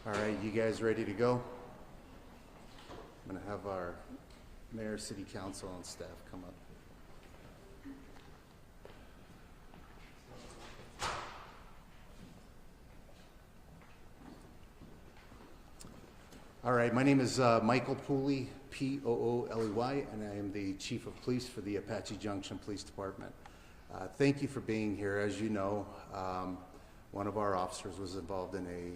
All right, you guys ready to go? I'm going to have our mayor, city council, and staff come up. All right, my name is Michael Pooley, P-O-O-L-E-Y, and I am the Chief of Police for the Apache Junction Police Department. Thank you for being here. As you know, one of our officers was involved in a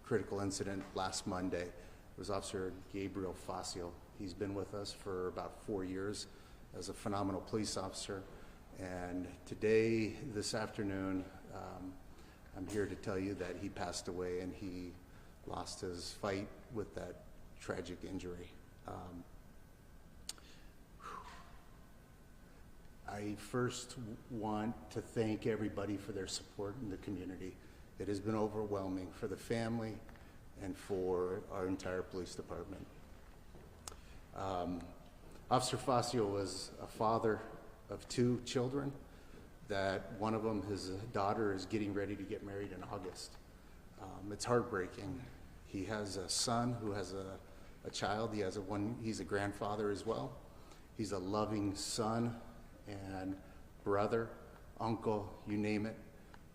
critical incident last Monday. It was Officer Gabriel Facio. He's been with us for about 4 years as a phenomenal police officer. And today, this afternoon, I'm here to tell you that he passed away and he lost his fight with that tragic injury. I first want to thank everybody for their support in the community. It has been overwhelming for the family and for our entire police department. Officer Facio was a father of 2 children, that one of them, his daughter, is getting ready to get married in August. It's heartbreaking. He has a son who has a child. He's a grandfather as well. He's a loving son and brother, uncle, you name it.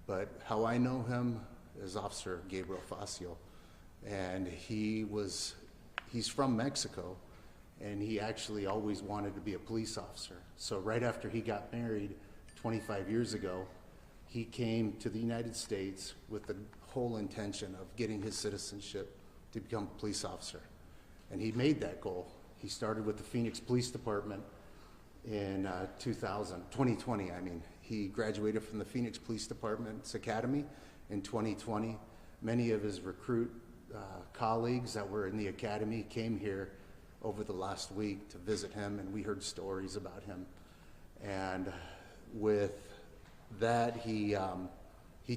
But how I know him is Officer Gabriel Facio. And he's from Mexico, and he actually always wanted to be a police officer. So right after he got married 25 years ago, he came to the United States with the whole intention of getting his citizenship to become a police officer. And he made that goal. He started with the Phoenix Police Department in 2020. He graduated from the Phoenix Police Department's Academy in 2020. Many of his recruit colleagues that were in the academy came here over the last week to visit him, and we heard stories about him. And with that, he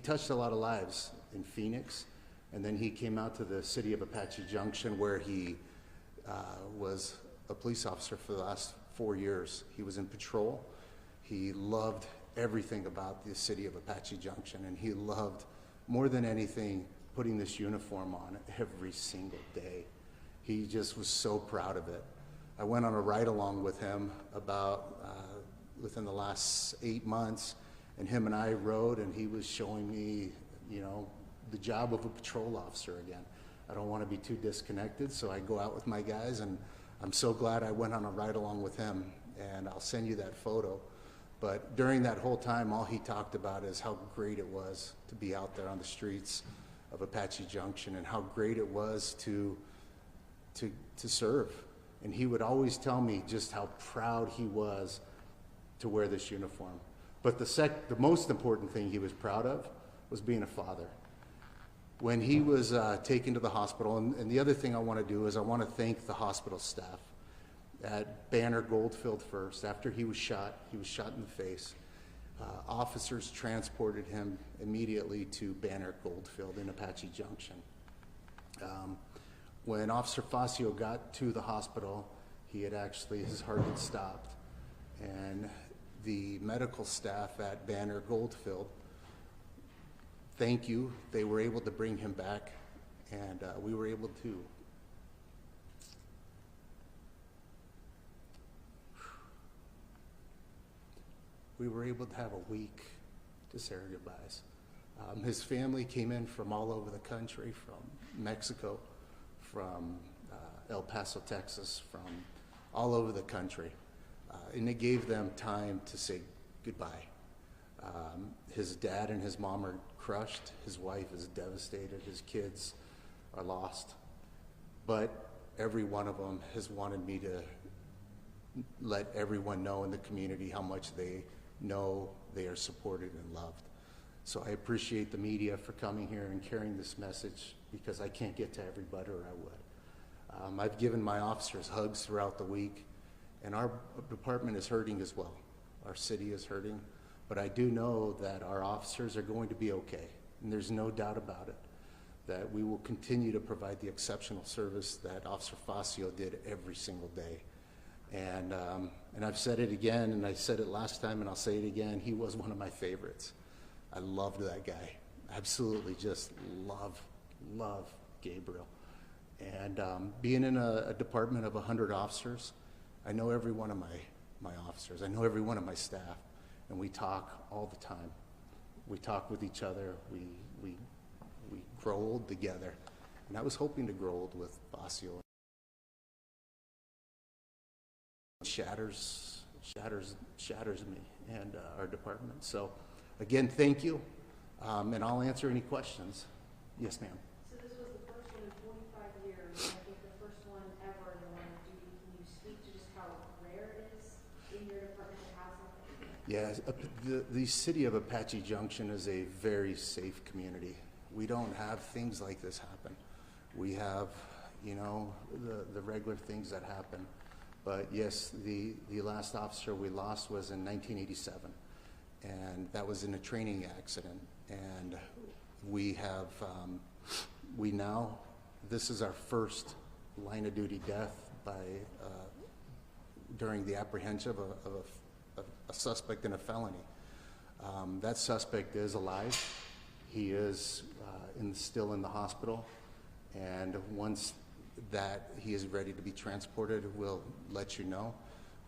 touched a lot of lives in Phoenix, and then he came out to the city of Apache Junction, where he was a police officer for the last 4 years. He was in patrol. He loved everything about the city of Apache Junction, and he loved, more than anything, putting this uniform on every single day. He just was so proud of it. I went on a ride-along with him about within the last 8 months, and him and I rode, and he was showing me, the job of a patrol officer again. I don't want to be too disconnected, so I go out with my guys, and I'm so glad I went on a ride-along with him, and I'll send you that photo. But during that whole time, all he talked about is how great it was to be out there on the streets of Apache Junction, and how great it was to serve. And he would always tell me just how proud he was to wear this uniform. But the most important thing he was proud of was being a father. When he was taken to the hospital, and the other thing I want to do is I want to thank the hospital staff at Banner Goldfield first. After he was shot in the face. Officers transported him immediately to Banner Goldfield in Apache Junction. When Officer Facio got to the hospital, his heart had stopped. And the medical staff at Banner Goldfield, thank you, they were able to bring him back, and we were able to have a week to say our goodbyes. His family came in from all over the country, from Mexico, from El Paso, Texas, from all over the country. And it gave them time to say goodbye. His dad and his mom are crushed. His wife is devastated. His kids are lost. But every one of them has wanted me to let everyone know in the community how much they know they are supported and loved. So I appreciate the media for coming here and carrying this message, because I can't get to everybody, or I would. I've given my officers hugs throughout the week, and our department is hurting as well. Our city is hurting, but I do know that our officers are going to be okay, and there's no doubt about it, that we will continue to provide the exceptional service that Officer Facio did every single day. And I've said it again, and I said it last time, and I'll say it again, he was one of my favorites. I loved that guy. Absolutely just love Gabriel. And being in a department of 100 officers, I know every one of my officers. I know every one of my staff. And we talk all the time. We talk with each other. We grow old together. And I was hoping to grow old with Facio. Shatters me and our department. So again, thank you. And I'll answer any questions. Yes, ma'am. So this was the first one in 45 years. I think the first one ever in the line of duty. Can you speak to just how rare it is in your department to have something? Yeah, the city of Apache Junction is a very safe community. We don't have things like this happen. We have, you know, the regular things that happen. But yes, the last officer we lost was in 1987, and that was in a training accident. And we have, this is our first line of duty death by, during the apprehension of a suspect in a felony. That suspect is alive. He is still in the hospital, and once that he is ready to be transported, we'll let you know.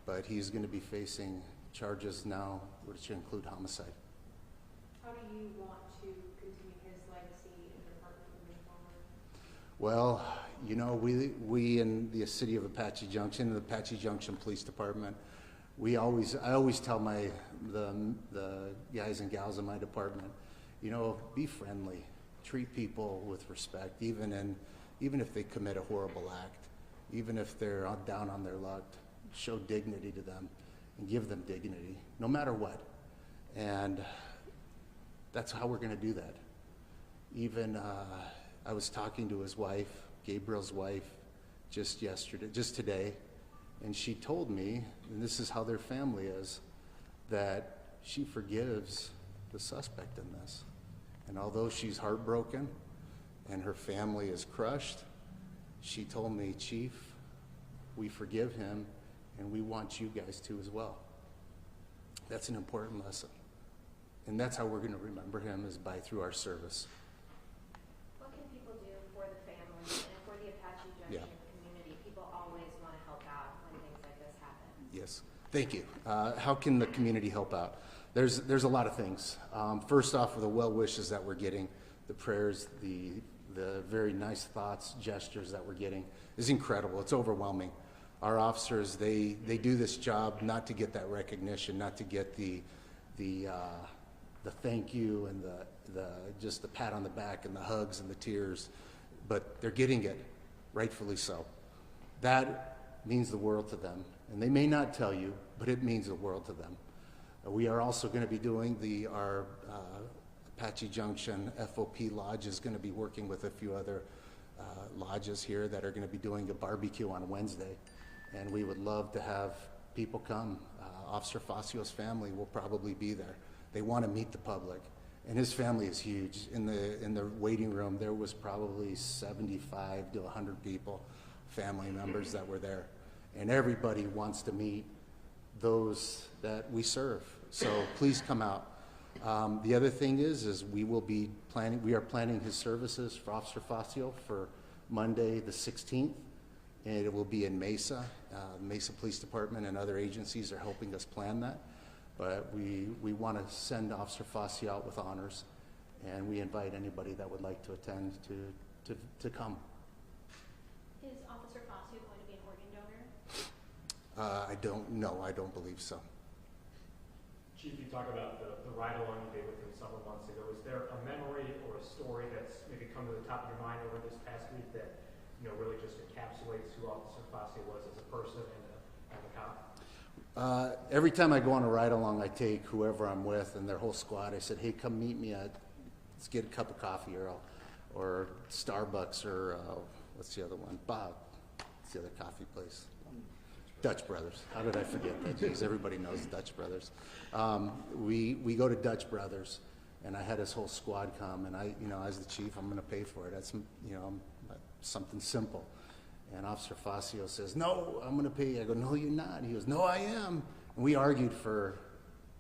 But he's going to be facing charges now, which include homicide. How do you want to continue his legacy in the department moving forward? Well, you know, we in the city of Apache Junction, the Apache Junction Police Department, I always tell the guys and gals in my department, you know, be friendly, treat people with respect, even if they commit a horrible act, even if they're down on their luck, show dignity to them and give them dignity, no matter what. And that's how we're going to do that. Even I was talking to his wife, Gabriel's wife, just today, and she told me, and this is how their family is, that she forgives the suspect in this. And although she's heartbroken and her family is crushed, she told me, Chief, we forgive him and we want you guys to as well. That's an important lesson. And that's how we're going to remember him, is through our service. What can people do for the family and for the Apache Junction community? People always want to help out when things like this happen. Yes, thank you. How can the community help out? There's a lot of things. First off, the well wishes that we're getting, the prayers, the very nice thoughts, gestures that we're getting is incredible. It's overwhelming. Our officers, they do this job not to get that recognition, not to get the thank you and just the pat on the back and the hugs and the tears, but they're getting it, rightfully so. That means the world to them, and they may not tell you, but it means the world to them. We are also going to be doing our Apache Junction FOP Lodge is going to be working with a few other lodges here that are going to be doing a barbecue on Wednesday, and we would love to have people come. Officer Facio's family will probably be there. They want to meet the public, and his family is huge. In the waiting room, there was probably 75 to 100 people, family members that were there, and everybody wants to meet those that we serve. So please come out. The other thing is we are planning his services for Officer Facio for Monday the 16th, and it will be in Mesa. Mesa Police Department and other agencies are helping us plan that. But we want to send Officer Facio out with honors, and we invite anybody that would like to attend to come. Is Officer Facio going to be an organ donor? I don't know. I don't believe so. Chief, you talk about the ride-along you did with him several months ago. Is there a memory or a story that's maybe come to the top of your mind over this past week that, you know, really just encapsulates who Officer Facio was as a person and a cop? Every time I go on a ride-along, I take whoever I'm with and their whole squad. I said, hey, come meet me let's get a cup of coffee or Starbucks or what's the other one? Bob. What's the other coffee place? Dutch Brothers. How did I forget that? Jeez, everybody knows Dutch Brothers. We go to Dutch Brothers, and I had his whole squad come, and I, you know, as the chief, I'm going to pay for it. That's, you know, something simple. And Officer Facio says, no, I'm going to pay you. I go, no, you're not. He goes, no, I am. And we argued for,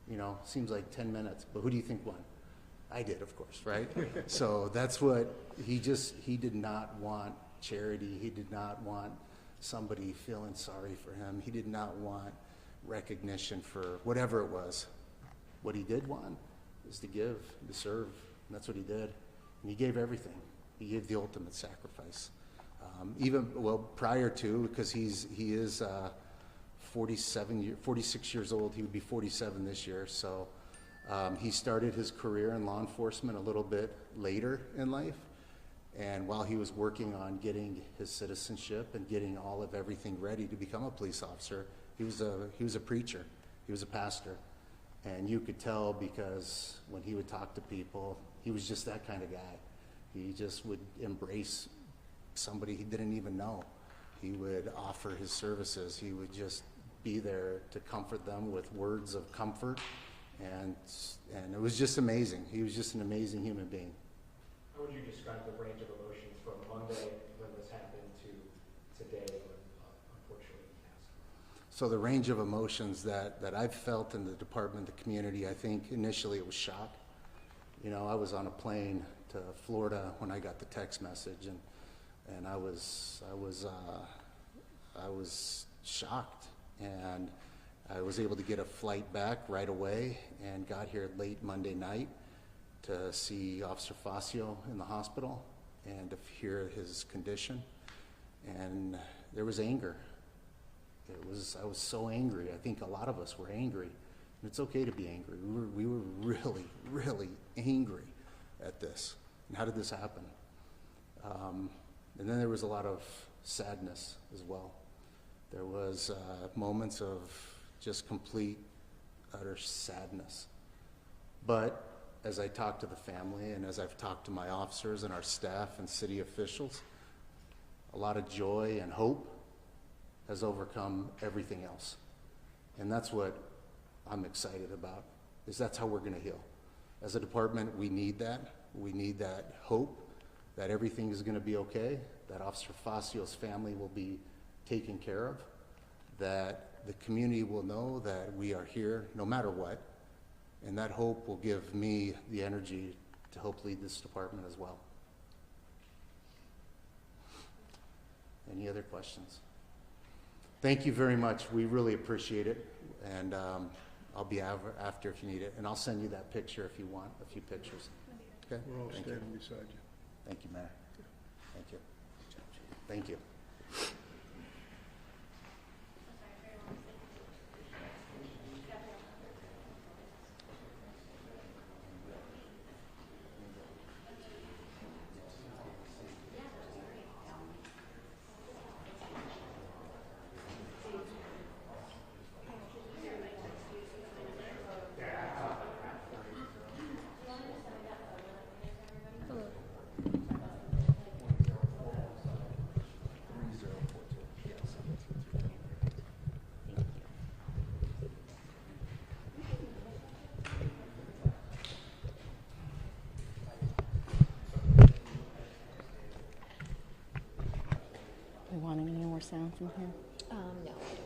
you know, seems like 10 minutes. But who do you think won? I did, of course, right? So that's what, he did not want charity. He did not want somebody feeling sorry for him. He did not want recognition for whatever it was. What he did want is to give, to serve, and that's what he did. And he gave everything. He gave the ultimate sacrifice. Prior to, because he is 46 years old. He would be 47 this year. So he started his career in law enforcement a little bit later in life. And while he was working on getting his citizenship and getting all of everything ready to become a police officer, he was a preacher. He was a pastor. And you could tell because when he would talk to people, he was just that kind of guy. He just would embrace somebody he didn't even know. He would offer his services. He would just be there to comfort them with words of comfort. And it was just amazing. He was just an amazing human being. How would you describe the range of emotions from Monday when this happened to today when unfortunately he passed? So the range of emotions that I've felt in the department, the community, I think initially it was shock. You know, I was on a plane to Florida when I got the text message, and I was shocked, and I was able to get a flight back right away and got here late Monday night to see Officer Facio in the hospital and to hear his condition. And there was anger. I was so angry. I think a lot of us were angry. And it's okay to be angry. We were really, really angry at this. And how did this happen? And then there was a lot of sadness as well. There was moments of just complete, utter sadness. But as I talked to the family and as I've talked to my officers and our staff and city officials, a lot of joy and hope has overcome everything else. And that's what I'm excited about, is that's how we're going to heal. As a department, we need that. We need that hope that everything is going to be okay, that Officer Facio's family will be taken care of, that the community will know that we are here no matter what, and that hope will give me the energy to help lead this department as well. Any other questions? Thank you very much. We really appreciate it, and I'll be after if you need it, and I'll send you that picture if you want a few pictures. Okay? We're all Thank you. standing beside you. Thank you, Mayor. Thank you. Thank you. We wanting any more sounds in here? No, I